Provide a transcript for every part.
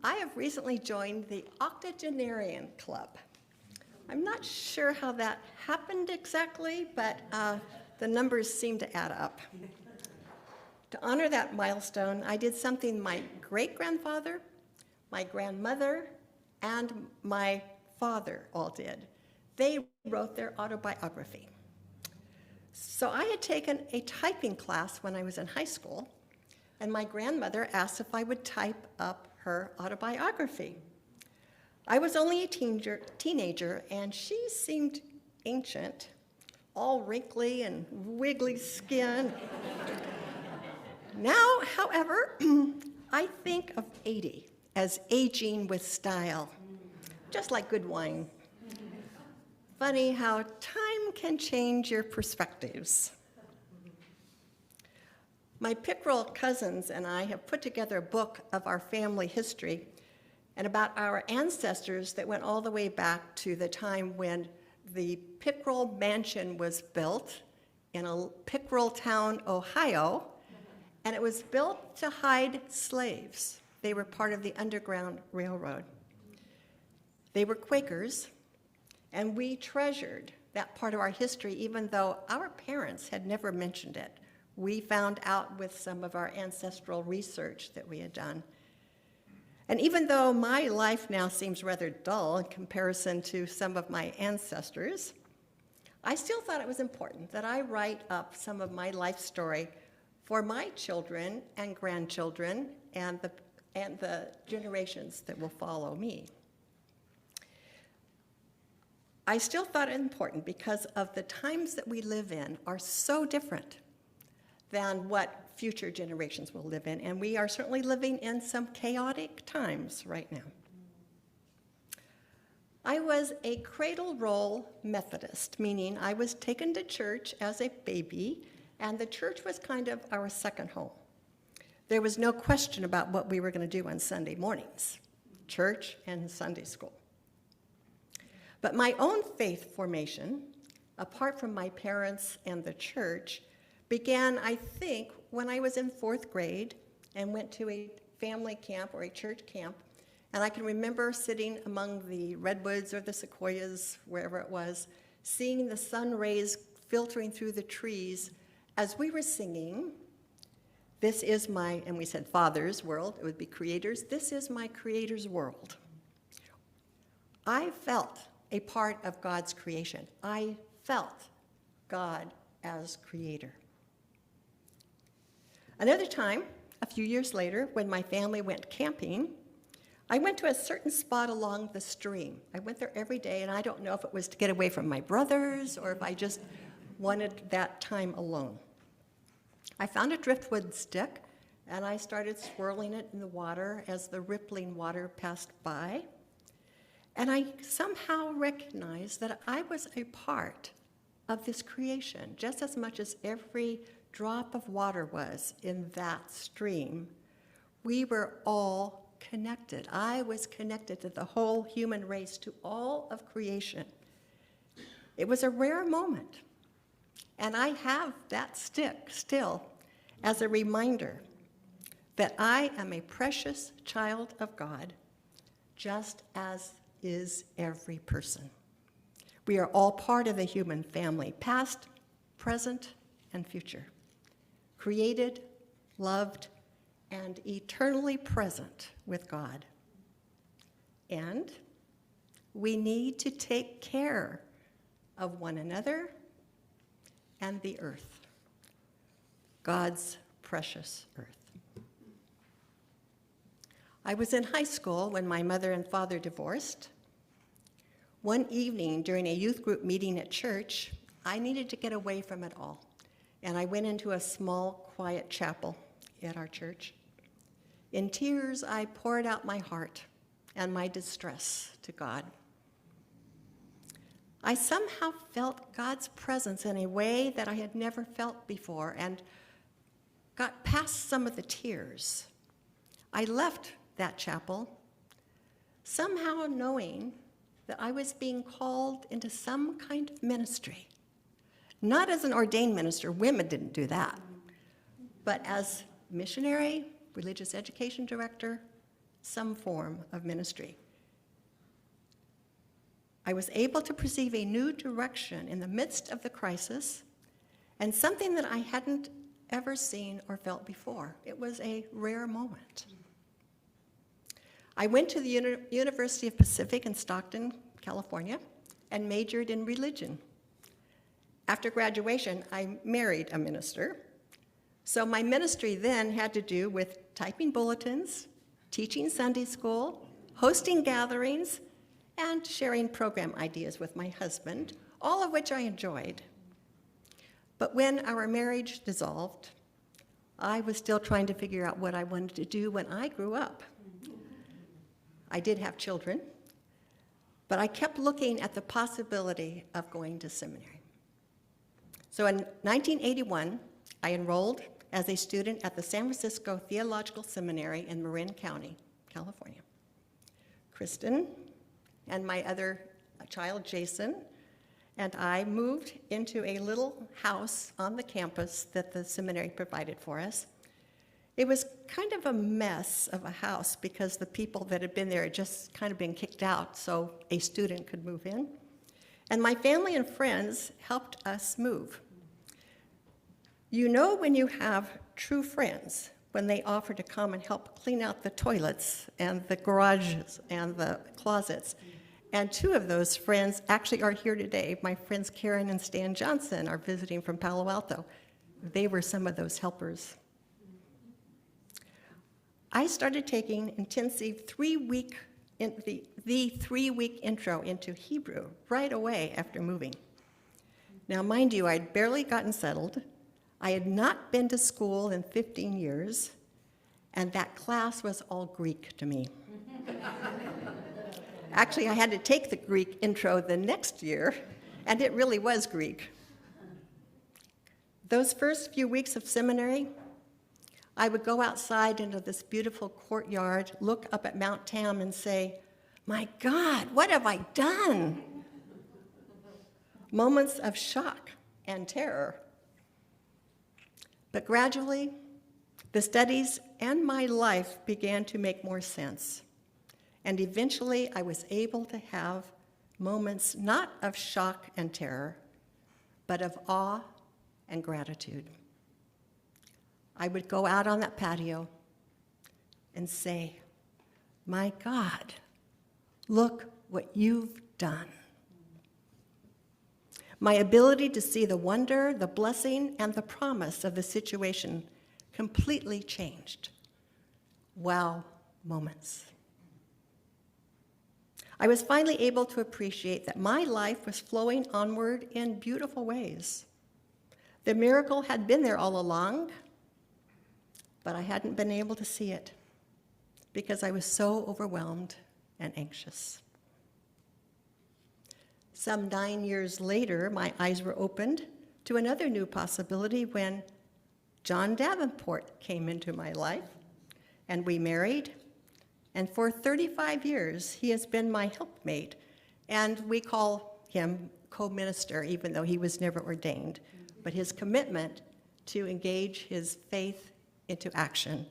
I have recently joined the Octogenarian Club. I'm not sure how that happened exactly, but the numbers seem to add up. To honor that milestone, I did something my great-grandfather, my grandmother, and my father all did. They wrote their autobiography. So I had taken a typing class when I was in high school, and my grandmother asked if I would type up her autobiography. I was only a teenager, and she seemed ancient, all wrinkly and wiggly skin. Now, however, I think of 80 as aging with style, just like good wine. Funny how time can change your perspectives. My Pickrell cousins and I have put together a book of our family history and about our ancestors that went all the way back to the time when the Pickrell Mansion was built in a Pickrell town, Ohio, and it was built to hide slaves. They were part of the Underground Railroad. They were Quakers, and we treasured that part of our history even though our parents had never mentioned it. We found out with some of our ancestral research that we had done. And even though my life now seems rather dull in comparison to some of my ancestors, I still thought it was important that I write up some of my life story for my children and grandchildren and the generations that will follow me. I still thought it important because of the times that we live in are so different than what future generations will live in, and we are certainly living in some chaotic times right now. I was a cradle roll Methodist, meaning I was taken to church as a baby, and the church was kind of our second home. There was no question about what we were going to do on Sunday mornings, church and Sunday school. But my own faith formation, apart from my parents and the church, began, I think, when I was in 4th grade and went to a family camp or a church camp. And I can remember sitting among the redwoods or the sequoias, wherever it was, seeing the sun rays filtering through the trees as we were singing, "This is my," and we said Father's world, it would be Creator's, "This is my Creator's world." I felt a part of God's creation. I felt God as Creator. Another time, a few years later, when my family went camping, I went to a certain spot along the stream. I went there every day, and I don't know if it was to get away from my brothers or if I just wanted that time alone. I found a driftwood stick, and I started swirling it in the water as the rippling water passed by. And I somehow recognized that I was a part of this creation, just as much as every drop of water was in that stream. We were all connected. I was connected to the whole human race, to all of creation. It was a rare moment, and I have that stick still as a reminder that I am a precious child of God, just as is every person. We are all part of the human family, past, present, and future. Created, loved, and eternally present with God. And we need to take care of one another and the earth, God's precious earth. I was in high school when my mother and father divorced. One evening during a youth group meeting at church, I needed to get away from it all. And I went into a small, quiet chapel at our church. In tears, I poured out my heart and my distress to God. I somehow felt God's presence in a way that I had never felt before and got past some of the tears. I left that chapel somehow knowing that I was being called into some kind of ministry. Not as an ordained minister, women didn't do that, but as missionary, religious education director, some form of ministry. I was able to perceive a new direction in the midst of the crisis, and something that I hadn't ever seen or felt before. It was a rare moment. I went to the University of Pacific in Stockton, California, and majored in religion. After graduation, I married a minister. So my ministry then had to do with typing bulletins, teaching Sunday school, hosting gatherings, and sharing program ideas with my husband, all of which I enjoyed. But when our marriage dissolved, I was still trying to figure out what I wanted to do when I grew up. I did have children, but I kept looking at the possibility of going to seminary. So in 1981, I enrolled as a student at the San Francisco Theological Seminary in Marin County, California. Kristen and my other child, Jason, and I moved into a little house on the campus that the seminary provided for us. It was kind of a mess of a house because the people that had been there had just kind of been kicked out so a student could move in. And my family and friends helped us move. You know when you have true friends when they offer to come and help clean out the toilets and the garages and the closets. And two of those friends actually are here today. My friends Karen and Stan Johnson are visiting from Palo Alto. They were some of those helpers. I started taking intensive three-week intro into Hebrew right away after moving. Now, mind you, I'd barely gotten settled. I had not been to school in 15 years, and that class was all Greek to me. Actually, I had to take the Greek intro the next year, and it really was Greek. Those first few weeks of seminary, I would go outside into this beautiful courtyard, look up at Mount Tam and say, "My God, what have I done?" Moments of shock and terror. But gradually, the studies and my life began to make more sense. And eventually, I was able to have moments not of shock and terror, but of awe and gratitude. I would go out on that patio and say, "My God, look what you've done." My ability to see the wonder, the blessing, and the promise of the situation completely changed. Wow moments. I was finally able to appreciate that my life was flowing onward in beautiful ways. The miracle had been there all along, but I hadn't been able to see it because I was so overwhelmed and anxious. Some 9 years later, my eyes were opened to another new possibility when John Davenport came into my life, and we married. And for 35 years, he has been my helpmate, and we call him co-minister, even though he was never ordained. But his commitment to engage his faith into action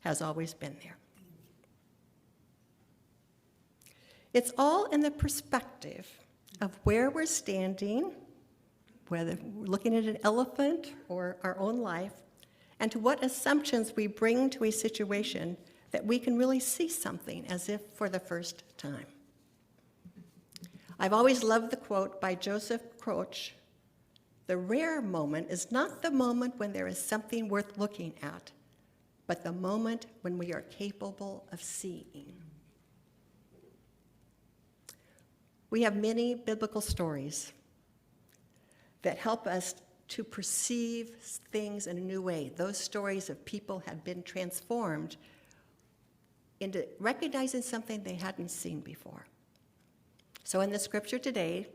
has always been there. It's all in the perspective of where we're standing, whether we're looking at an elephant or our own life, and to what assumptions we bring to a situation that we can really see something as if for the first time. I've always loved the quote by Joseph Croce, "The rare moment is not the moment when there is something worth looking at, but the moment when we are capable of seeing." We have many biblical stories that help us to perceive things in a new way. Those stories of people have been transformed into recognizing something they hadn't seen before. So in the scripture today,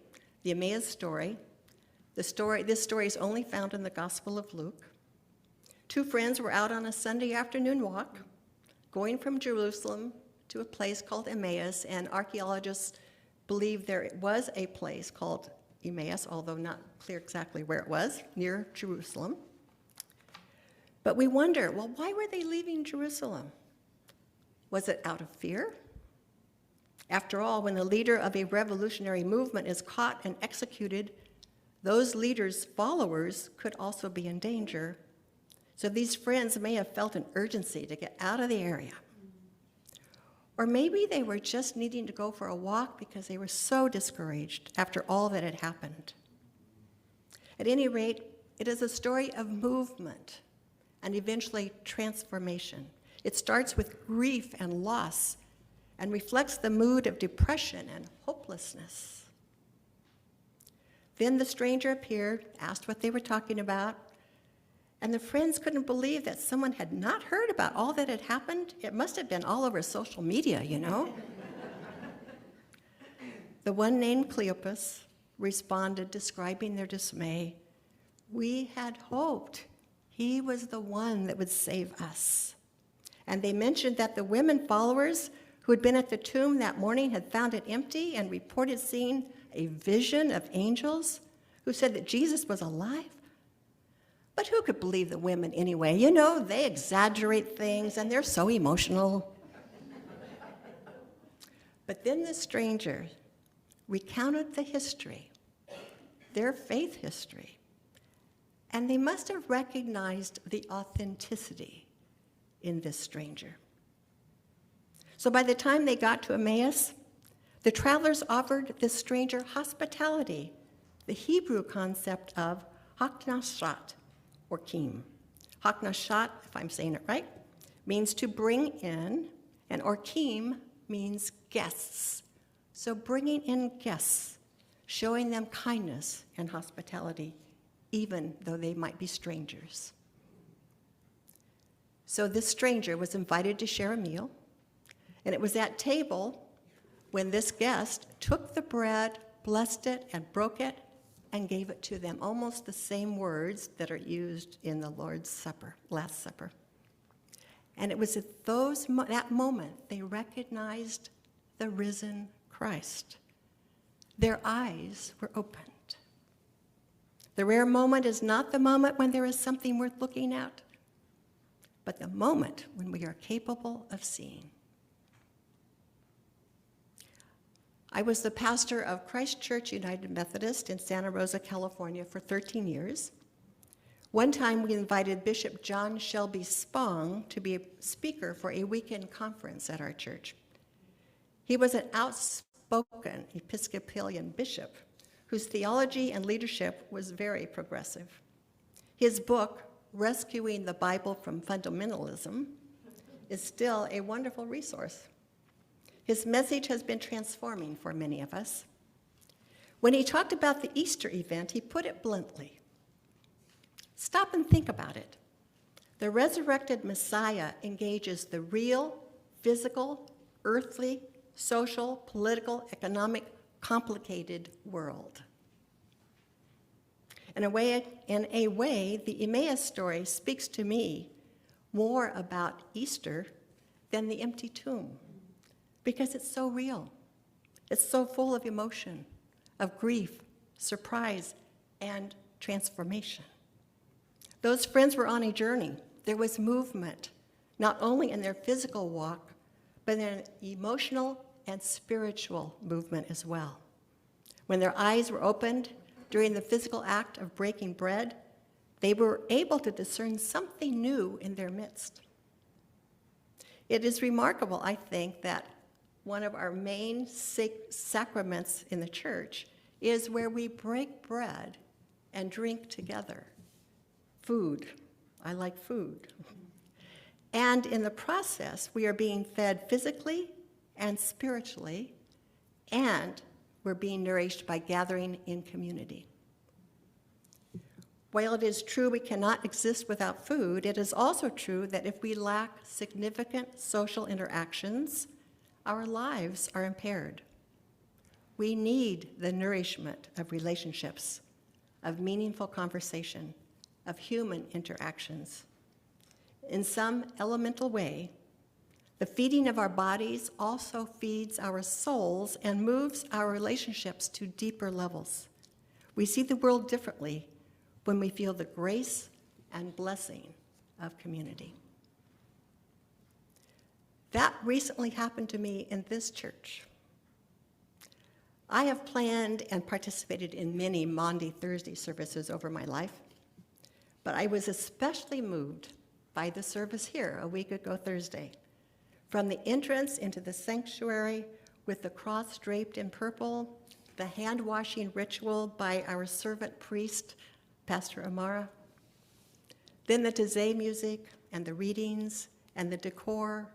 the Emmaus story, this story is only found in the Gospel of Luke. Two friends were out on a Sunday afternoon walk, going from Jerusalem to a place called Emmaus, and archaeologists believe there was a place called Emmaus, although not clear exactly where it was, near Jerusalem. But we wonder, well, why were they leaving Jerusalem? Was it out of fear? After all, when the leader of a revolutionary movement is caught and executed, those leaders' followers could also be in danger. So these friends may have felt an urgency to get out of the area. Or maybe they were just needing to go for a walk because they were so discouraged after all that had happened. At any rate, it is a story of movement and eventually transformation. It starts with grief and loss and reflects the mood of depression and hopelessness. Then the stranger appeared, asked what they were talking about, and the friends couldn't believe that someone had not heard about all that had happened. It must have been all over social media, you know. The one named Cleopas responded, describing their dismay. We had hoped he was the one that would save us. And they mentioned that the women followers who had been at the tomb that morning had found it empty and reported seeing a vision of angels who said that Jesus was alive. But who could believe the women anyway? You know, they exaggerate things and they're so emotional. But then the stranger recounted the history, their faith history, and they must have recognized the authenticity in this stranger. So by the time they got to Emmaus, the travelers offered this stranger hospitality, the Hebrew concept of haknashat, or kim. Haknashat, if I'm saying it right, means to bring in, and orkim means guests. So bringing in guests, showing them kindness and hospitality, even though they might be strangers. So this stranger was invited to share a meal, and it was at table when this guest took the bread, blessed it, and broke it, and gave it to them, almost the same words that are used in the Lord's Supper, Last Supper. And it was at that moment they recognized the risen Christ. Their eyes were opened. The rare moment is not the moment when there is something worth looking at, but the moment when we are capable of seeing. I was the pastor of Christ Church United Methodist in Santa Rosa, California for 13 years. One time we invited Bishop John Shelby Spong to be a speaker for a weekend conference at our church. He was an outspoken Episcopalian bishop whose theology and leadership was very progressive. His book, Rescuing the Bible from Fundamentalism, is still a wonderful resource. His message has been transforming for many of us. When he talked about the Easter event, he put it bluntly. Stop and think about it. The resurrected Messiah engages the real, physical, earthly, social, political, economic, complicated world. In a way, the Emmaus story speaks to me more about Easter than the empty tomb, because it's so real. It's so full of emotion, of grief, surprise, and transformation. Those friends were on a journey. There was movement, not only in their physical walk, but in an emotional and spiritual movement as well. When their eyes were opened during the physical act of breaking bread, they were able to discern something new in their midst. It is remarkable, I think, that one of our main sacraments in the church is where we break bread and drink together. Food. I like food. And in the process, we are being fed physically and spiritually, and we're being nourished by gathering in community. While it is true we cannot exist without food, it is also true that if we lack significant social interactions, our lives are impaired. We need the nourishment of relationships, of meaningful conversation, of human interactions. In some elemental way, the feeding of our bodies also feeds our souls and moves our relationships to deeper levels. We see the world differently when we feel the grace and blessing of community. That recently happened to me in this church. I have planned and participated in many Maundy Thursday services over my life, but I was especially moved by the service here a week ago Thursday. From the entrance into the sanctuary with the cross draped in purple, the hand-washing ritual by our servant priest, Pastor Amara, then the Taizé music and the readings and the decor,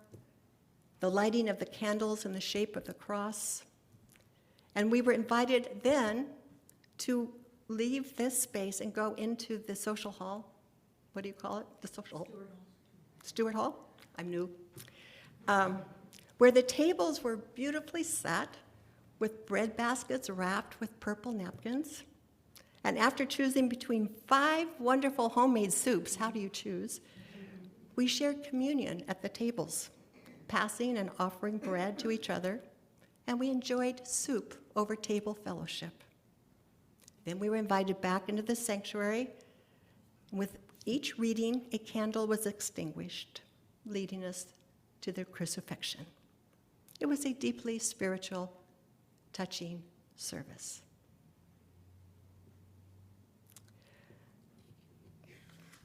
the lighting of the candles in the shape of the cross. And we were invited then to leave this space and go into the social hall. What do you call it? The social hall? Stewart Hall? I'm new. Where the tables were beautifully set with bread baskets wrapped with purple napkins. And after choosing between 5 wonderful homemade soups, how do you choose? We shared communion at the tables, passing and offering bread to each other, and we enjoyed soup over table fellowship. Then we were invited back into the sanctuary. With each reading, a candle was extinguished, leading us to the crucifixion. It was a deeply spiritual, touching service.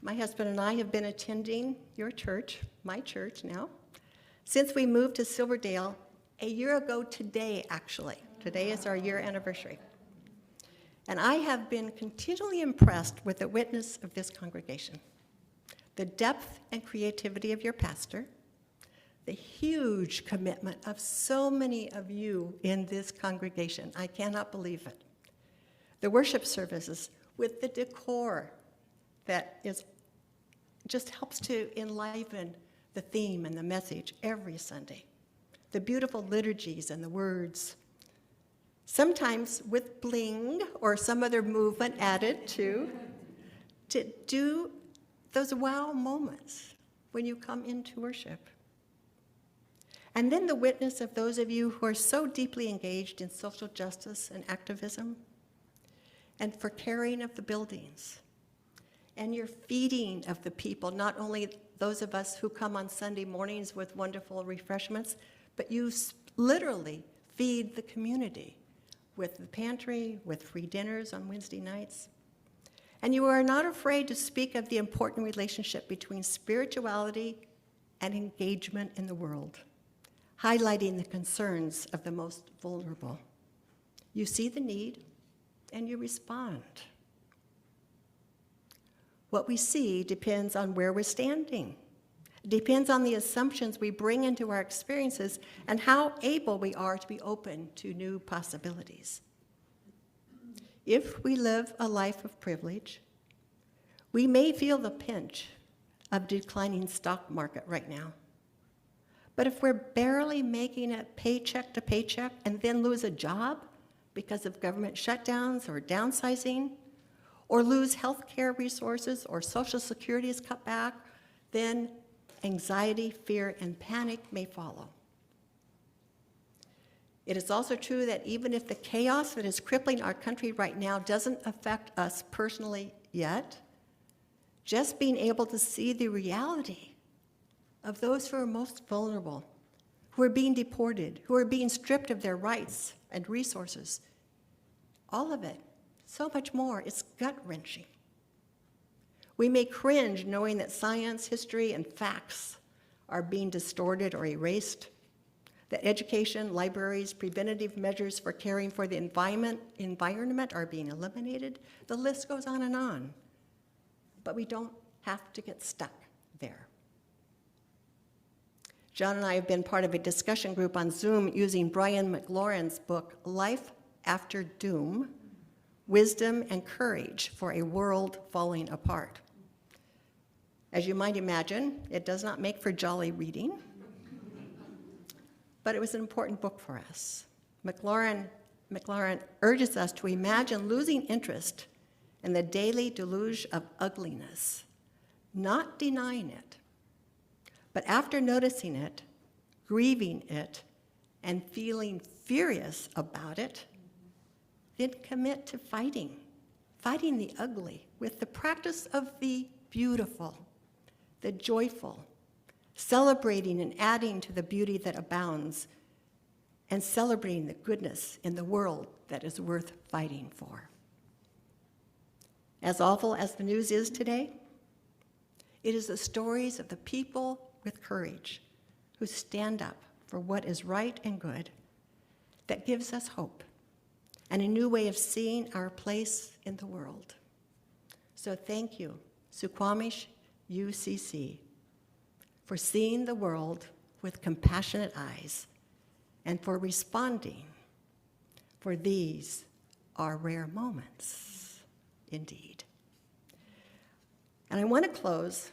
My husband and I have been attending your church, my church now, since we moved to Silverdale a year ago today, actually. Today is our year anniversary. And I have been continually impressed with the witness of this congregation, the depth and creativity of your pastor, the huge commitment of so many of you in this congregation. I cannot believe it. The worship services with the decor that just helps to enliven the theme and the message every Sunday. The beautiful liturgies and the words, sometimes with bling or some other movement added to do those wow moments when you come into worship. And then the witness of those of you who are so deeply engaged in social justice and activism, and for caring of the buildings, and your feeding of the people, not only those of us who come on Sunday mornings with wonderful refreshments, but you literally feed the community with the pantry, with free dinners on Wednesday nights. And you are not afraid to speak of the important relationship between spirituality and engagement in the world, highlighting the concerns of the most vulnerable. You see the need, and you respond. What we see depends on where we're standing. It depends on the assumptions we bring into our experiences and how able we are to be open to new possibilities. If we live a life of privilege, we may feel the pinch of declining stock market right now. But if we're barely making it paycheck to paycheck and then lose a job because of government shutdowns or downsizing, or lose health care resources, or Social Security is cut back, then anxiety, fear, and panic may follow. It is also true that even if the chaos that is crippling our country right now doesn't affect us personally yet, just being able to see the reality of those who are most vulnerable, who are being deported, who are being stripped of their rights and resources, all of it, so much more, it's gut-wrenching. We may cringe knowing that science, history, and facts are being distorted or erased, that education, libraries, preventative measures for caring for the environment are being eliminated. The list goes on and on. But we don't have to get stuck there. John and I have been part of a discussion group on Zoom using Brian McLaurin's book, Life After Doom, Wisdom and Courage for a World Falling Apart. As you might imagine, it does not make for jolly reading, but it was an important book for us. McLaurin urges us to imagine losing interest in the daily deluge of ugliness, not denying it, but after noticing it, grieving it, and feeling furious about it, then commit to fighting the ugly with the practice of the beautiful, the joyful, celebrating and adding to the beauty that abounds, and celebrating the goodness in the world that is worth fighting for. As awful as the news is today, it is the stories of the people with courage who stand up for what is right and good that gives us hope and a new way of seeing our place in the world. So thank you, Suquamish UCC, for seeing the world with compassionate eyes and for responding, for these are rare moments indeed. And I want to close